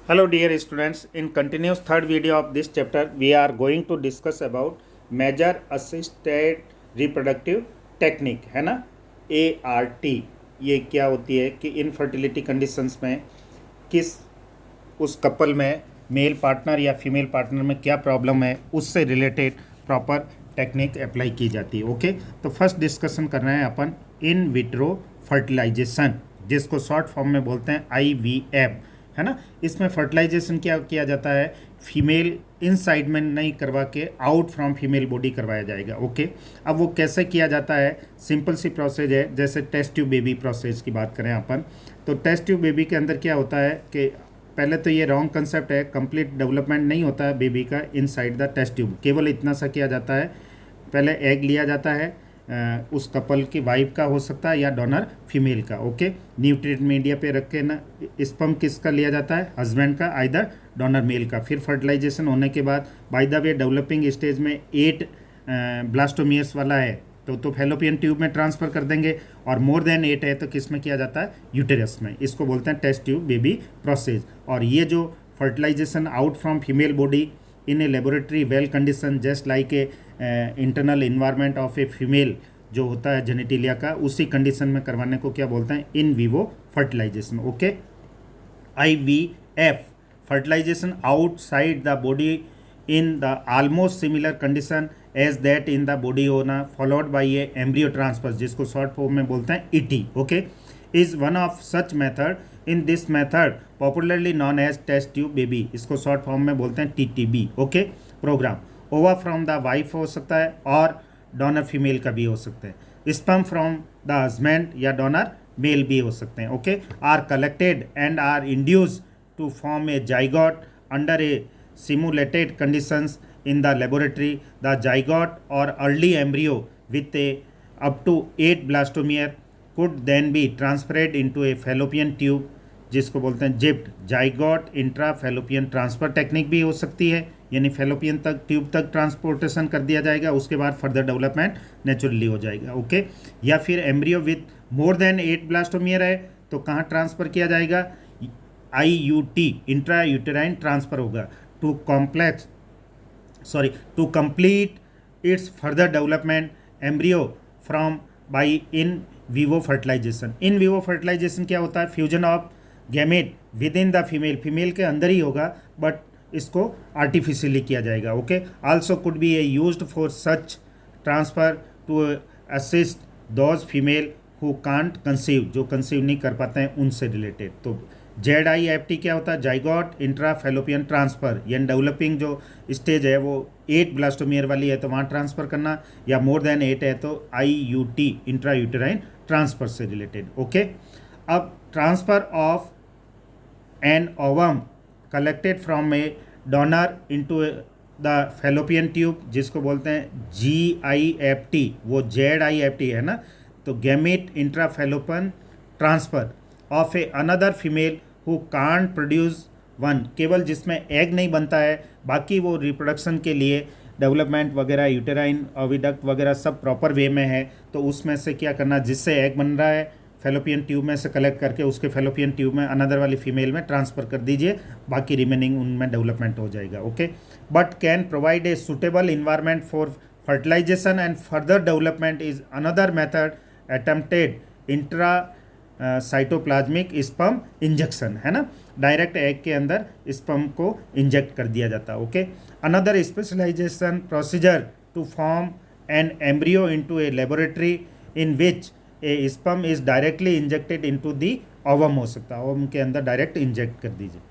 Hello dear students, in continuous third video of this chapter we are going to discuss about measure assisted reproductive technique है ना ART। ये क्या होती है कि इनफर्टिलिटी कंडीशंस में किस उस कपल में मेल पार्टनर या फीमेल पार्टनर में क्या प्रॉब्लम है उससे रिलेटेड प्रॉपर टेक्निक अप्लाई की जाती है। ओके, तो फर्स्ट डिस्कशन कर रहे हैं अपन इन विट्रो फर्टिलाइजेशन, जिसको शॉर्ट फॉर्म में बोलते हैं IVF, है ना। इसमें फर्टिलाइजेशन क्या किया जाता है, फीमेल इनसाइड में नहीं करवा के आउट फ्रॉम फीमेल बॉडी करवाया जाएगा। ओके, अब वो कैसे किया जाता है, सिंपल सी प्रोसेस है। जैसे टेस्ट ट्यूब बेबी प्रोसेस की बात करें अपन, तो टेस्ट ट्यूब बेबी के अंदर क्या होता है कि पहले तो ये रॉन्ग कंसेप्ट है, कंप्लीट डेवलपमेंट नहीं होता है बेबी का इनसाइड द टेस्ट ट्यूब। केवल इतना सा किया जाता है, पहले एग लिया जाता है, उस कपल की वाइफ का हो सकता है या डोनर फीमेल का। ओके, न्यूट्रिएंट मीडिया पे रख के ना स्पर्म किसका लिया जाता है, हस्बैंड का, आइदर डोनर मेल का। फिर फर्टिलाइजेशन होने के बाद bye the way developing stage में 8 ब्लास्टोमियर्स वाला है तो फैलोपियन ट्यूब में ट्रांसफ़र कर देंगे, और मोर देन 8 है तो किस में किया जाता है, यूटेरस में। इसको बोलते हैं टेस्ट ट्यूब बेबी प्रोसेस। और ये जो fertilization out from female body in a laboratory well condition just like a internal environment of a female जो होता है जेनेटिलिया का, उसी कंडीशन में करवाने को क्या बोलते हैं, in vivo fertilization. Okay, IVF fertilization outside the body in the almost similar condition as that in the body owner followed by a embryo transfer, जिसको शॉर्ट फॉर्म में बोलते हैं ET। Okay, is one of such method, in this method popularly known as test tube baby, इसको short form में बोलते हैं TTB। Okay, programme ओवा from the wife हो सकता है और डोनर फीमेल का भी हो सकता है, स्पर्म फ्रॉम द हस्बैंड या डोनर मेल भी हो सकते हैं। Okay, are collected and are induced to form a zygote under a simulated conditions in the laboratory. The zygote or early embryo with a up to 8 blastomere could then be transferred into a fallopian tube, जिसको बोलते हैं ZIFT zygote intra fallopian transfer technique भी हो सकती है, यानी fallopian तक tube तक ट्रांसपोर्टेशन कर दिया जाएगा, उसके बाद फर्दर डेवलपमेंट नेचुरली हो जाएगा। ओके, या फिर embryo with more than 8 blastomere है तो कहाँ ट्रांसफ़र किया जाएगा, IUT इंट्रा यूटेराइन ट्रांसफ़र होगा to complete its further development embryo from by in vivo fertilization। in vivo fertilization क्या होता है, fusion of gamete within the female के अंदर ही होगा, बट इसको आर्टिफिशियली किया जाएगा। Okay, also could be a used for such transfer to assist those female who can't conceive, जो कंसीव नहीं कर पाते हैं उनसे रिलेटेड। तो ZIFT क्या होता है, जाइगोट इंट्रा फैलोपियन ट्रांसफ़र, यानी डेवलपिंग जो स्टेज है वो 8 ब्लास्टोमियर वाली है तो वहाँ ट्रांसफ़र करना, या मोर देन 8 है तो IUT इंट्रा यूटेराइन ट्रांसफ़र से रिलेटेड। ओके, अब transfer of an ovum collected from A donor into the fallopian tube, जिसको बोलते हैं GIFT, वो ZIFT है ना, तो gamete intra fallopian transfer of a another female who can't produce one, केवल जिसमें एग नहीं बनता है, बाकी वो रिप्रोडक्शन के लिए डेवलपमेंट वगैरह यूटेराइन ओविडक्ट वगैरह सब प्रॉपर वे में है, तो उसमें से क्या करना, जिससे एग बन रहा है फैलोपियन ट्यूब में से कलेक्ट करके उसके फैलोपियन ट्यूब में अनदर वाली फीमेल में ट्रांसफ़र कर दीजिए, बाकी रिमेनिंग उनमें डेवलपमेंट हो जाएगा। Okay, but can provide a suitable environment for fertilization and further development is another method attempted intra cytoplasmic sperm injection, है ना, डायरेक्ट एग के अंदर स्पर्म को इंजेक्ट कर दिया जाता है। Okay, another specialization procedure to form an embryo into a laboratory in which a sperm is directly injected into the ovum हो सकता है, ओवम के अंदर डायरेक्ट इंजेक्ट कर दीजिए।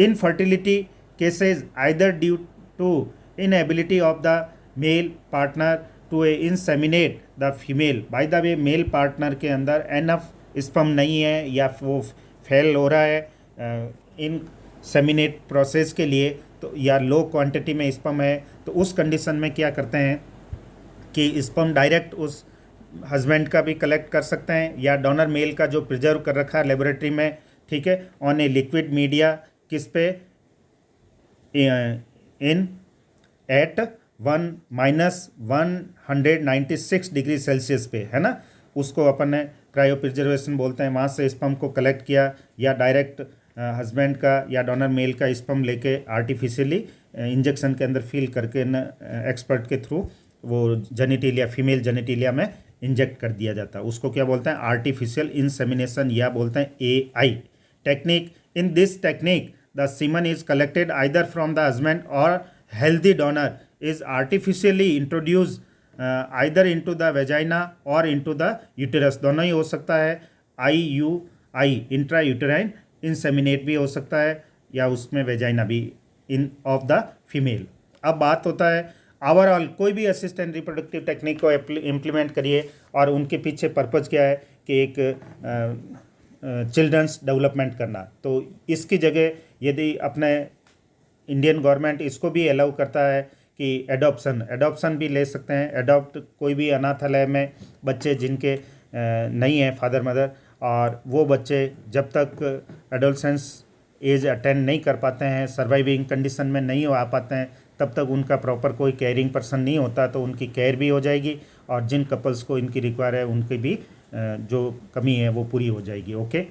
In fertility cases either due to inability of the male partner to a inseminate the female, by the way male partner के अंदर enough sperm नहीं है या वो फेल हो रहा है इन सेमिनेट प्रोसेस के लिए, तो या लो क्वांटिटी में स्पर्म है, तो उस कंडीशन में क्या करते हैं कि स्पर्म डायरेक्ट उस हस्बैंड का भी कलेक्ट कर सकते हैं या डोनर मेल का जो प्रिजर्व कर रखा है लेबोरेटरी में, ठीक है, ऑन ए लिक्विड मीडिया, किस पे, इन एट 1-196 डिग्री सेल्सियस पे, है ना, उसको अपन ने क्रायो प्रिजर्वेशन बोलते हैं, वहाँ से स्पर्म को कलेक्ट किया या डायरेक्ट हस्बैंड का या डोनर मेल का स्पर्म लेके आर्टिफिशियली इंजेक्शन के अंदर फिल करके एक्सपर्ट के थ्रू वो जेनिटेलिया, फीमेल जेनिटेलिया में इंजेक्ट कर दिया जाता है। उसको क्या बोलते हैं? आर्टिफिशियल इंसेमिनेशन या बोलते हैं AI technique. In this technique the semen is collected either from the husband और healthy donor is artificially introduce either into the vagina और इनटू द यूटेरस, दोनों ही हो सकता है। IUI इंट्रा यूटेराइन इंसेमिनेट भी हो सकता है या उसमें वेजाइना भी इन ऑफ द फीमेल। अब बात होता है ओवरऑल कोई भी असिस्टेंट रिप्रोडक्टिव टेक्निक को इम्प्लीमेंट करिए और उनके पीछे पर्पज़ क्या है कि एक चिल्ड्रंस डेवलपमेंट करना। तो इसकी जगह यदि अपने इंडियन गवर्नमेंट इसको भी अलाउ करता है कि एडॉप्शन भी ले सकते हैं। एडॉप्ट कोई भी अनाथालय में बच्चे जिनके नहीं है फादर मदर, और वो बच्चे जब तक एडोलसेंस एज अटेंड नहीं कर पाते हैं, सर्वाइविंग कंडीशन में नहीं आ पाते हैं, तब तक उनका प्रॉपर कोई केयरिंग पर्सन नहीं होता, तो उनकी केयर भी हो जाएगी और जिन कपल्स को इनकी रिक्वायर है उनकी भी जो कमी है वो पूरी हो जाएगी। Okay,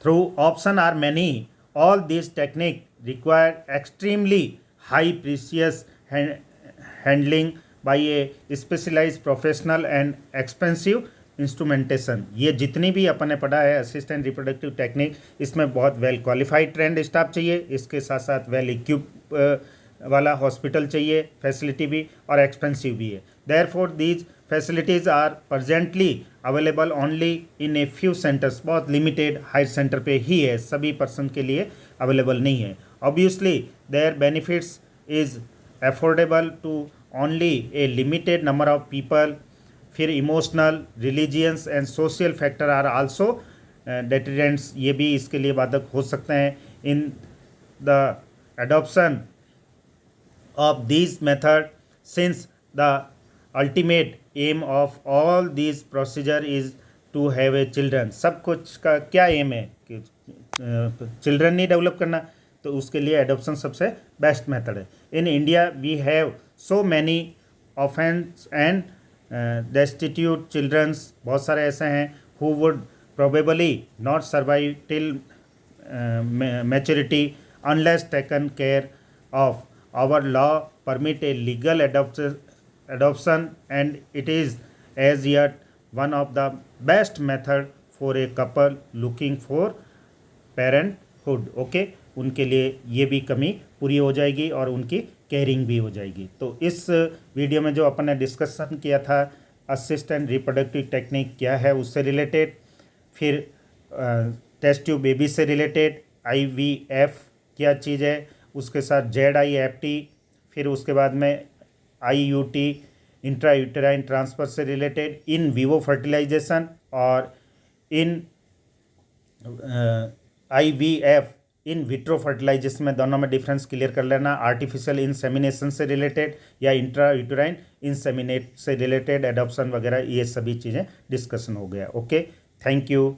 through option are many, all this technique require extremely high precious handling by a specialised professional and expensive instrumentation. ये जितनी भी अपन ने पढ़ा है असिस्टेंट रिप्रोडक्टिव टेक्निक, इसमें बहुत वेल क्वालिफाइड ट्रेंड स्टाफ चाहिए, इसके साथ साथ वेल इक्विप वाला हॉस्पिटल चाहिए, फैसिलिटी भी, और एक्सपेंसिव भी है। Therefore these facilities are presently available only in a few centres, बहुत लिमिटेड हायर सेंटर पे ही है, सभी पर्सन के लिए अवेलेबल नहीं है। Obviously there benefits is affordable to only a limited number of people. फिर emotional, religious and social factor are also deterrents, ये भी इसके लिए बाधक हो सकते हैं। In the adoption of these method, since the ultimate aim of all these procedure is to have a children। सब कुछ का क्या एम है कि चिल्ड्रन नहीं डेवलप करना, तो उसके लिए एडॉप्शन सबसे बेस्ट मेथड है। In India we have so many orphans and destitute childrens, बहुत सारे ऐसे हैं who would probably not survive till maturity unless taken care of. Our law permit a legal adoption and it is as yet one of the best method for a couple looking for parenthood। Okay, उनके लिए ये भी कमी पूरी हो जाएगी और उनकी केयरिंग भी हो जाएगी। तो इस वीडियो में जो अपन ने डिस्कशन किया था असिस्टेंट रिप्रोडक्टिव टेक्निक क्या है उससे रिलेटेड, फिर टेस्ट ट्यूब बेबी से रिलेटेड, IVF क्या चीज़ है, उसके साथ ZIFT, फिर उसके बाद में IUT इंट्रा यूटेराइन ट्रांसफ़र से रिलेटेड, इन विवो फर्टिलाइजेशन और इन IVF इन विट्रो फर्टिलाइजेशन में दोनों में डिफरेंस क्लियर कर लेना। आर्टिफिशियल इंसेमिनेशन से रिलेटेड या इंट्रा यूटेराइन इंसेमिनेट से रिलेटेड एडॉप्शन वगैरह, ये सभी चीज़ें डिस्कशन हो गया। Okay, thank you.